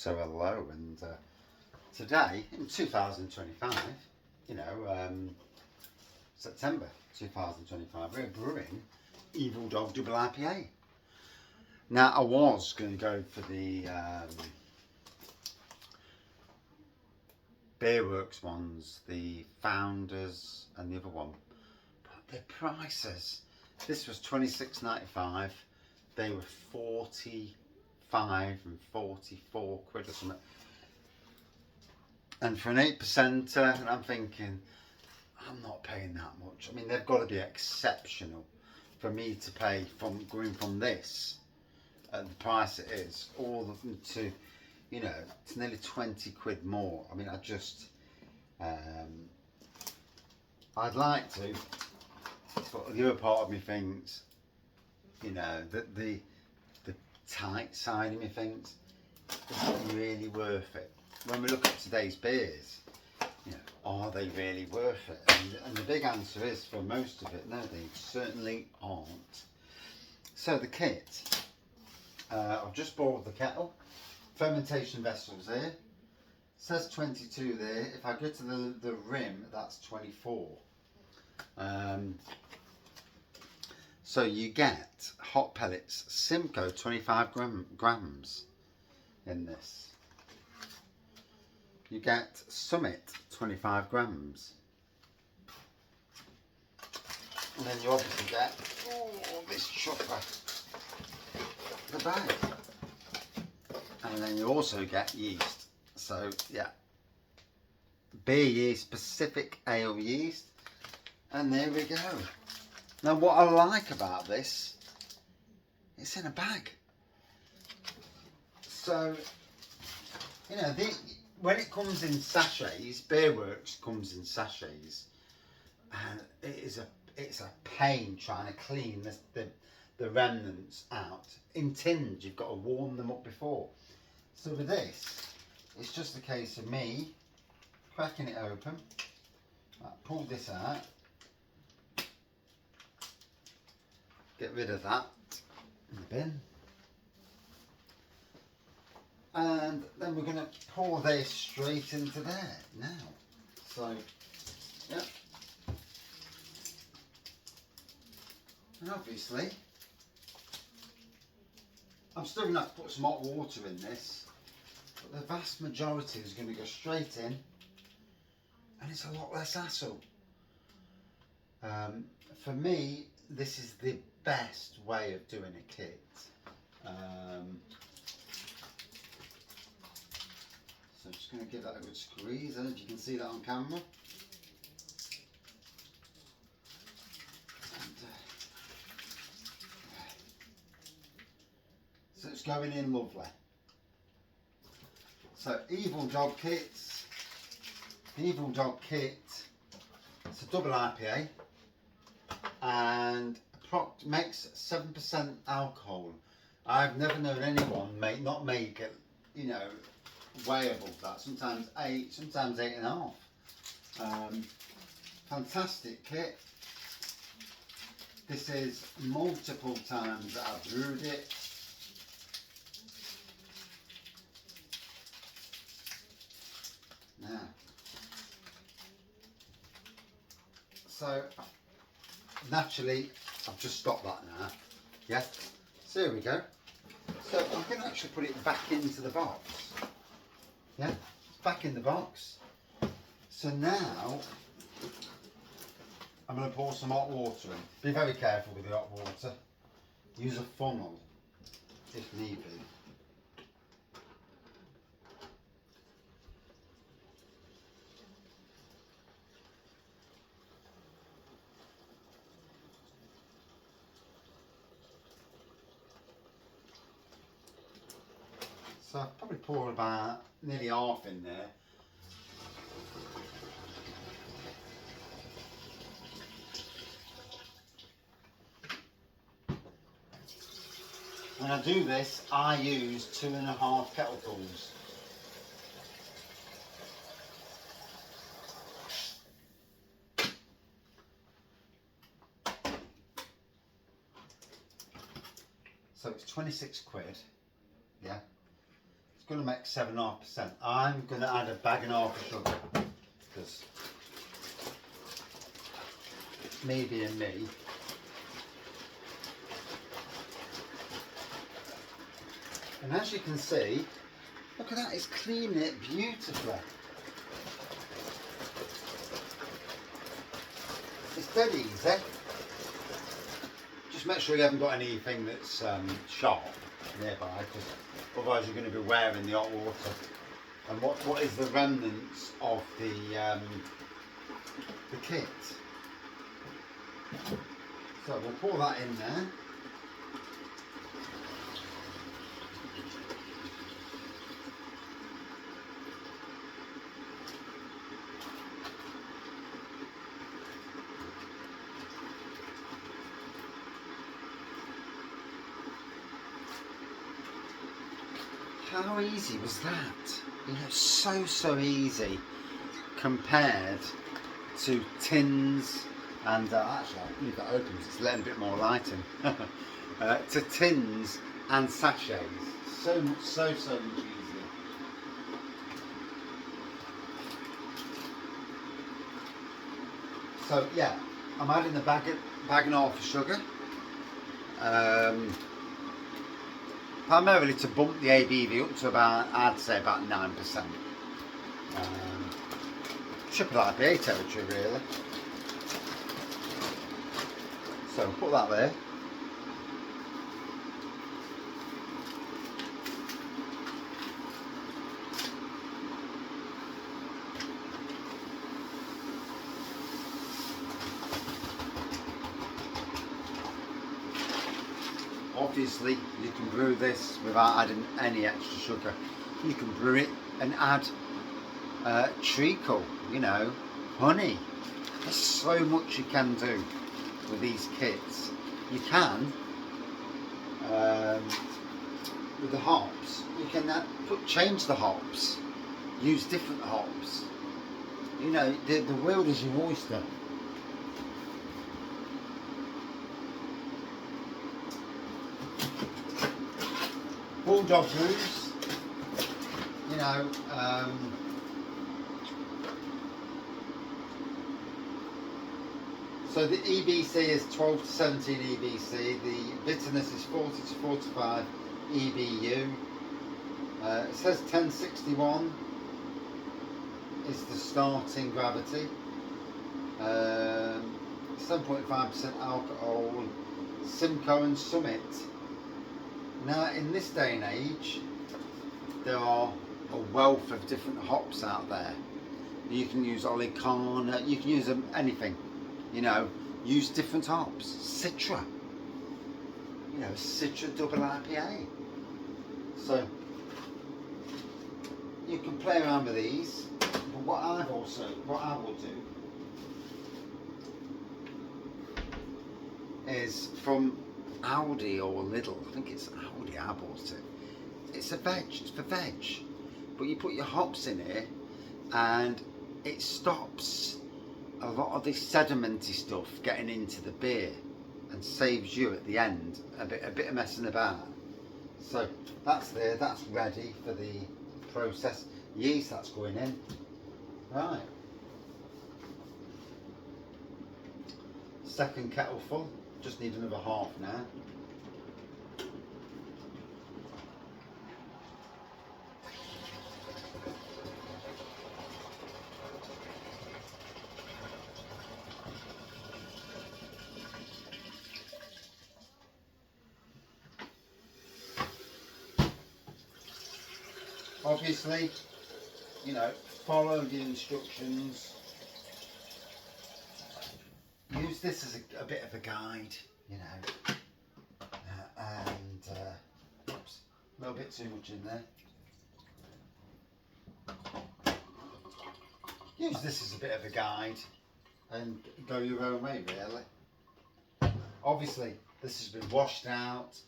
So hello, and today in 2025, September 2025, we're brewing Evil Dog Double IPA. Now I was going to go for the Beerworks ones, the Founders and the other one, but their prices. This was £26.95. They were 45 and 44 quid or something. And for an 8%, and I'm thinking, I'm not paying that much. I mean, they've got to be exceptional for me to pay from going from this at the price it is, all the way to, you know, it's nearly 20 quid more. I mean, I just, I'd like to, but the other part of me thinks, you know, that the tight side of me thinks, is it really worth it? When we look at today's beers, you know, are they really worth it? And the big answer is, for most of it, no, they certainly aren't. So the kit, I've just boiled the kettle, fermentation vessels here, it says 22 there. If I go to the rim, that's 24. So you get hot pellets, Simcoe 25 grams in this. You get Summit 25 grams. And then you obviously get this chopper, the bag. And then you also get yeast. So yeah, beer yeast, Pacific ale yeast. And there we go. Now what I like about this, it's in a bag. So, you know, when it comes in sachets, Beerworks comes in sachets, and it's a pain trying to clean the remnants out. In tins, you've got to warm them up before. So with this, it's just a case of me cracking it open. Pull this out. Get rid of that in the bin. And then we're going to pour this straight into there now. So, yeah. And obviously, I'm still going to have to put some hot water in this, but the vast majority is going to go straight in, and it's a lot less hassle. For me, this is the best way of doing a kit. So I'm just going to give that a good squeeze. I don't know if you can see that on camera. And, so it's going in lovely. So Evil Dog kits. The Evil Dog kit. It's a double IPA. And makes 7% alcohol. I've never known anyone not make it, you know, way above that. Sometimes 8, sometimes 8.5. Fantastic kit. This is multiple times that I've brewed it. Now, so naturally, I've just stopped that now. Yeah, so here we go. So I can actually put it back into the box. Yeah, it's back in the box. So now I'm going to pour some hot water in. Be very careful with the hot water. Use a funnel if need be. So I'll probably pour about nearly half in there. When I do this, I use 2.5 kettlefuls. So it's 26 quid, yeah. going to make 7.5%. I'm going to add a bag and a half of sugar because me being me. And as you can see, look at that, it's cleaning it beautifully. It's dead easy. Just make sure you haven't got anything that's sharp nearby, because otherwise you're going to be wearing the hot water. And what is the remnants of the kit? So we'll pour that in there. How easy was that? You know, so easy compared to tins and actually I'll leave that open because it's letting a bit more light in. To tins and sachets. So much easier. So yeah, I'm adding the bag and a half of sugar. Primarily to bump the ABV up to about, I'd say about 9%. Triple IPA territory really. So put that there. Obviously you can brew this without adding any extra sugar. You can brew it and add treacle, you know, honey. There's so much you can do with these kits. You can with the hops, you can change the hops, use different hops. You know, the world is your oyster. Bulldog Brews, you know, so the EBC is 12 to 17 EBC, the bitterness is 40 to 45 EBU, it says 1061 is the starting gravity, 7.5% alcohol, Simcoe and Summit. Now in this day and age there are a wealth of different hops out there. You can use Olicana, you can use anything, you know, use different hops. Citra, you know, Citra Double IPA. So you can play around with these, but what I will do is from Aldi or Lidl, I think it's Aldi I bought it. It's for veg, but you put your hops in here and it stops a lot of this sedimenty stuff getting into the beer and saves you at the end a bit of messing about. So that's there, that's ready for the process. Yeast, that's going in. Right. Second kettle full. Just need another half now. Obviously, you know, follow the instructions. Use this as a bit of a guide, you know, oops, a little bit too much in there. Use this as a bit of a guide and go your own way really. Obviously this has been washed out.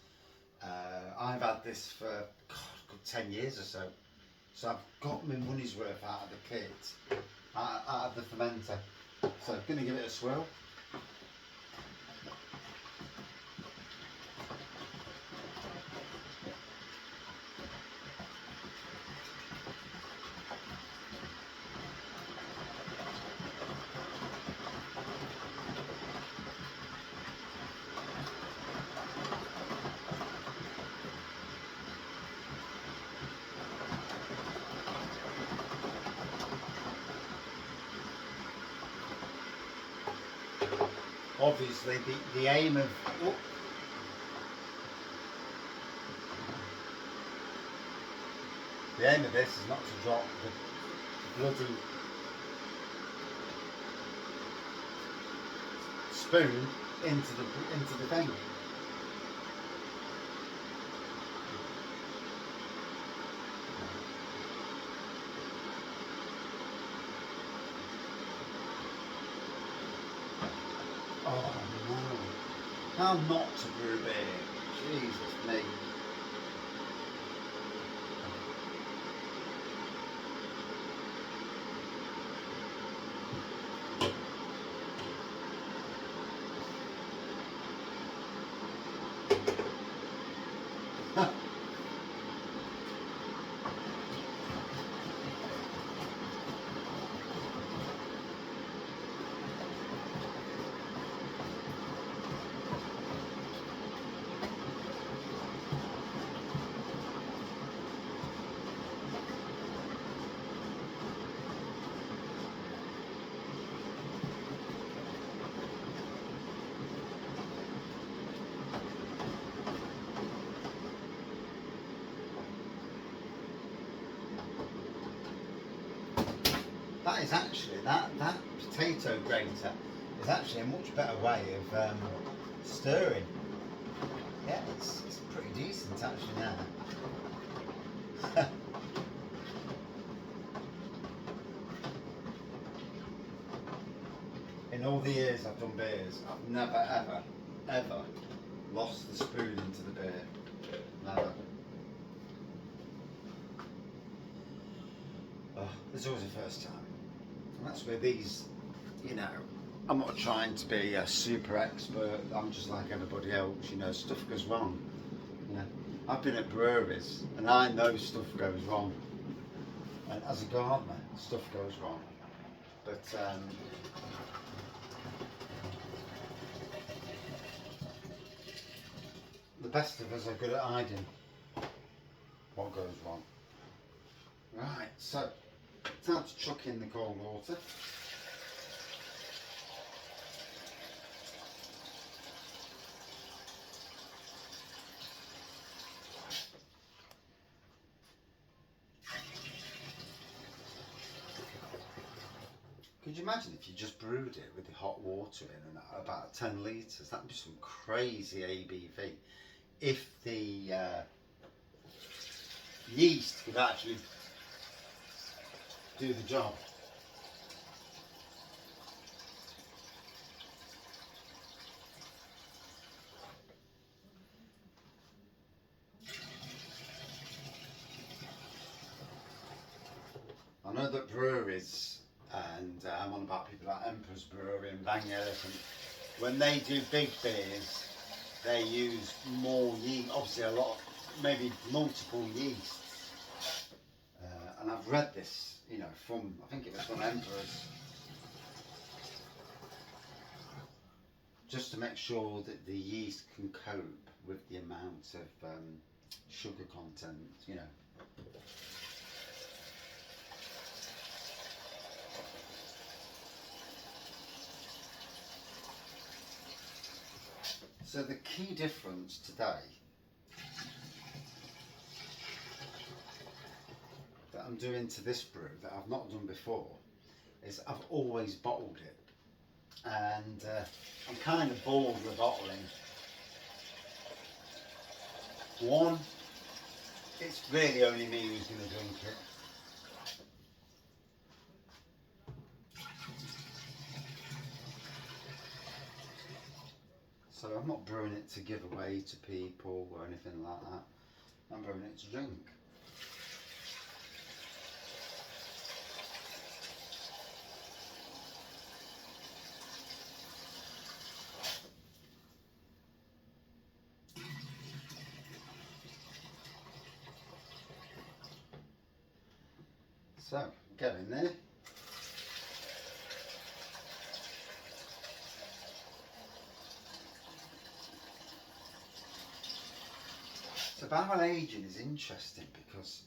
I've had this for good 10 years or so. So I've got my money's worth out of the kit, out of the fermenter. So I'm going to give it a swirl. obviously the aim of the aim of this is not to drop the bloody spoon into the thing. Oh no! How not to brew beer? Jesus me! That is actually, that potato grater is actually a much better way of stirring. Yeah, it's pretty decent actually now. In all the years I've done beers, I've never ever lost the spoon into the beer. Never. Oh, there's always a first time. And that's where these, you know, I'm not trying to be a super expert, I'm just like everybody else, you know, stuff goes wrong. You know, I've been at breweries and I know stuff goes wrong. And as a gardener, stuff goes wrong. But the best of us are good at hiding what goes wrong. Right, so time to chuck in the cold water. Could you imagine if you just brewed it with the hot water in and about 10 litres? That'd be some crazy ABV. If the yeast could actually do the job. I know that breweries, and I'm on about people like Emperor's Brewery and Bang Elephant, when they do big beers, they use more yeast, obviously a lot, maybe multiple yeasts. And I've read this, you know, from, I think it was from Emperor's, just to make sure that the yeast can cope with the amount of sugar content, you know. So the key difference today that I'm doing to this brew that I've not done before is I've always bottled it, and I'm kind of bored with bottling. One, it's really only me who's going to drink it. So I'm not brewing it to give away to people or anything like that. I'm brewing it to drink. So, go in there. So barrel aging is interesting because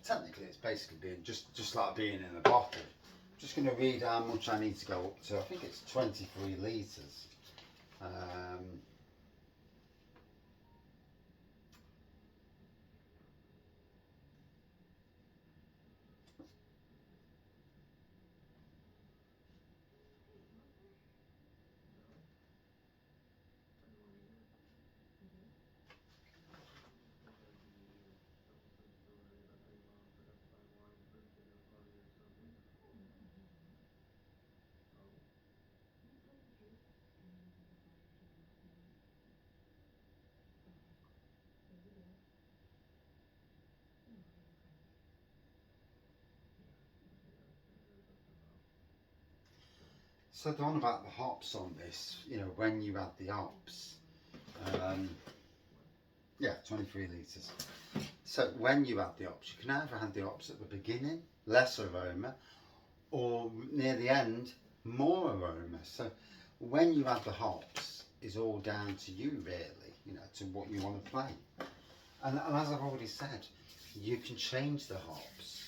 technically it's basically being just like being in a bottle. I'm just going to read how much I need to go up to. I think it's 23 litres. So the one about the hops on this, you know, when you add the hops, yeah, 23 litres. So when you add the hops, you can either add the hops at the beginning, less aroma, or near the end, more aroma. So when you add the hops is all down to you really, you know, to what you want to play. And as I've already said, you can change the hops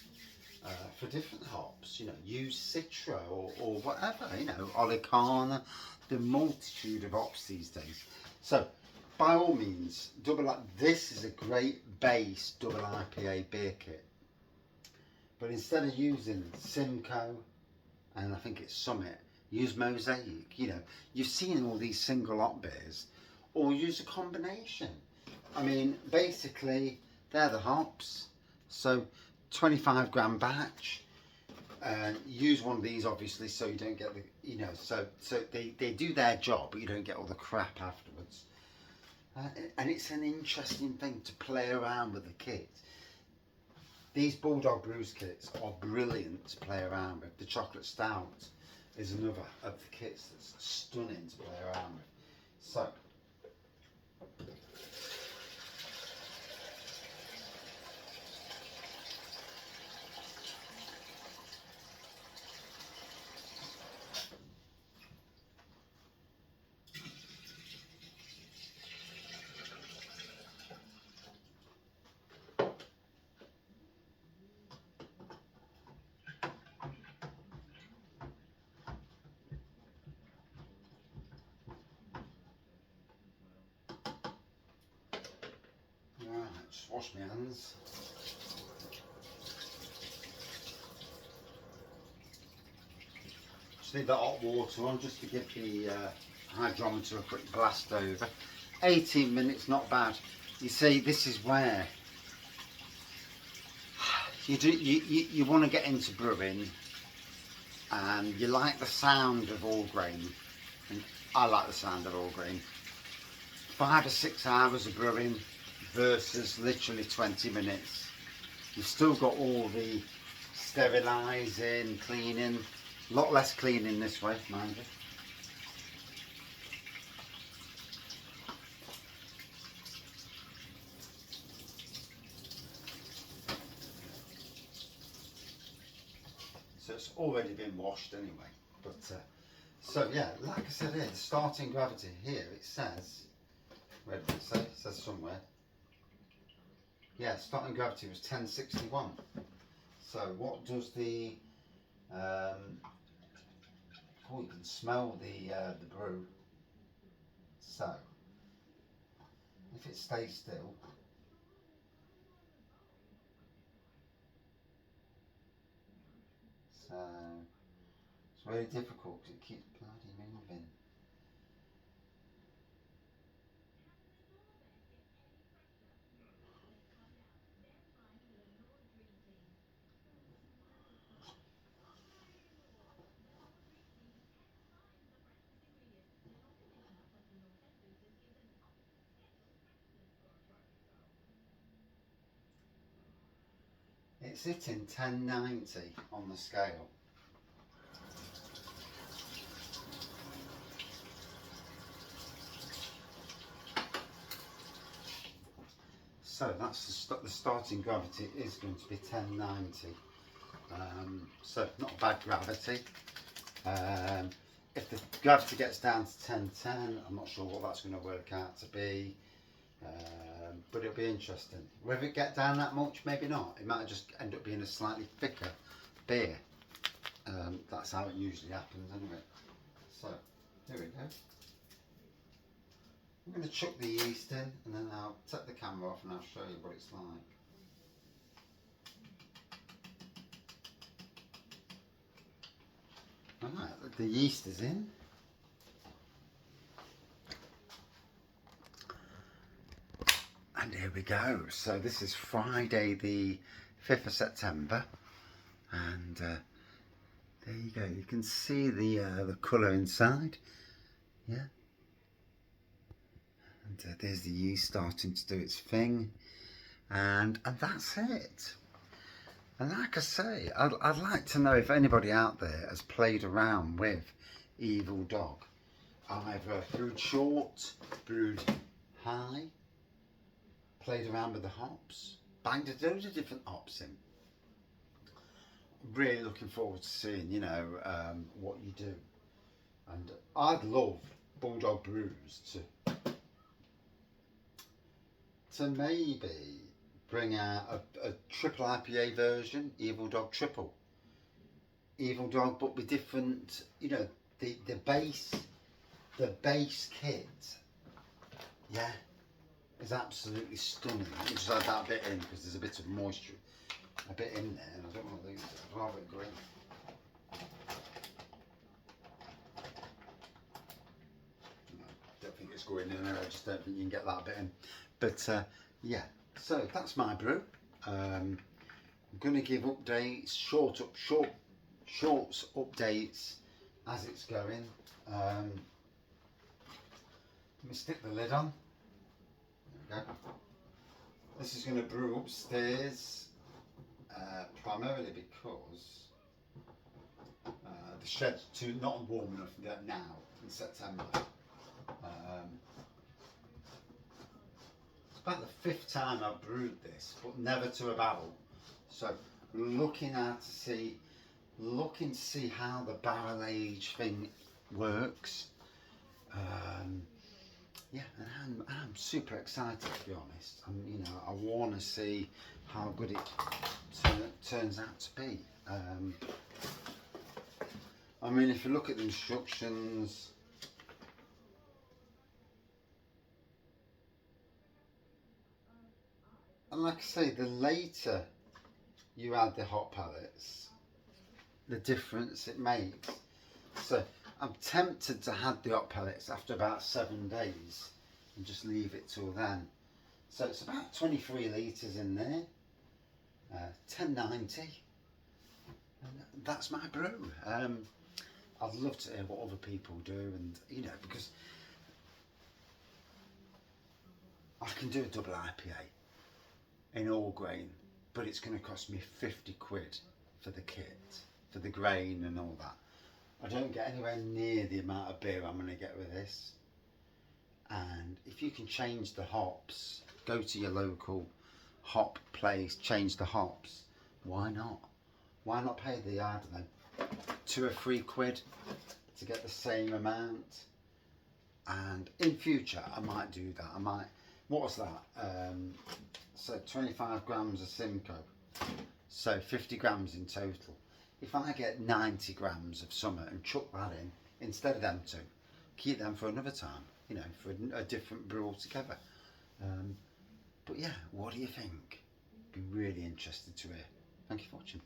for different hops, you know, use Citra or whatever, you know, Olicana, the multitude of hops these days. So by all means, this is a great base double IPA beer kit. But instead of using Simcoe, and I think it's Summit, use Mosaic. You know, you've seen all these single hop beers, or use a combination. I mean, basically, they're the hops. So 25 gram batch. Use one of these obviously so you don't get the, you know, so they do their job, but you don't get all the crap afterwards. And it's an interesting thing to play around with the kit. These Bulldog Brews kits are brilliant to play around with. The chocolate stout is another of the kits that's stunning to play around with. So right, just wash my hands. Just leave that hot water on just to give the hydrometer a quick blast over. 18 minutes, not bad. You see, this is where you want to get into brewing, and you like the sound of all grain, and I like the sound of all grain. 5 or 6 hours of brewing versus literally 20 minutes. You've still got all the sterilising, cleaning, a lot less cleaning this way, mind you. So it's already been washed anyway. But so yeah, like I said here, the starting gravity here, it says, where did it say? It says somewhere. Yeah, starting gravity was 1061. So what does the oh, you can smell the brew. So if it stays still, so it's very difficult because it keeps bloody moving. It's hitting 1090 on the scale. So that's the starting gravity is going to be 1090. So not bad gravity. If the gravity gets down to 1010, I'm not sure what that's going to work out to be. But it'll be interesting. Whether it get down that much, maybe not. It might just end up being a slightly thicker beer. That's how it usually happens anyway. So, here we go. I'm going to chuck the yeast in and then I'll take the camera off and I'll show you what it's like. Alright, the yeast is in. And here we go. So this is Friday the 5th of September. And there you go. You can see the colour inside. Yeah. And there's the yeast starting to do its thing. And that's it. And like I say, I'd like to know if anybody out there has played around with Evil Dog. Either brewed short, brewed high, played around with the hops, banged a load of different hops in. Really looking forward to seeing, you know, what you do. And I'd love Bulldog Brews to maybe bring out a triple IPA version, Evil Dog Triple. Evil Dog, but with different, you know, the base kit, yeah, is absolutely stunning. Let me just add that bit in because there's a bit of moisture, a bit in there, and I don't want to lose it. I'd rather it go in. Don't think it's going in there. I just don't think you can get that bit in. But yeah, so that's my brew. I'm going to give updates, shorts updates as it's going. Let me stick the lid on. There we go. This is going to brew upstairs, primarily because the shed's not warm enough now in September. It's about the 5th time I've brewed this, but never to a barrel. So looking to see how the barrel age thing works. Yeah, and I'm super excited, to be honest. You know, I want to see how good it turns out to be. I mean, if you look at the instructions, and like I say, the later you add the hot pellets, the difference it makes. So I'm tempted to have the hot pellets after about 7 days and just leave it till then. So it's about 23 litres in there, 1090, and that's my brew. I'd love to hear what other people do, and you know, because I can do a double IPA in all grain, but it's going to cost me 50 quid for the kit, for the grain and all that. I don't get anywhere near the amount of beer I'm going to get with this. And if you can change the hops, go to your local hop place, change the hops, why not? Why not pay the, I don't know, 2 or 3 quid to get the same amount? And in future I might do that. I might, what was that? So 25 grams of Simcoe, so 50 grams in total. If I get 90 grams of Summer and chuck that in instead of them 2, keep them for another time, you know, for a different brew altogether. But yeah, what do you think? Be really interested to hear. Thank you for watching.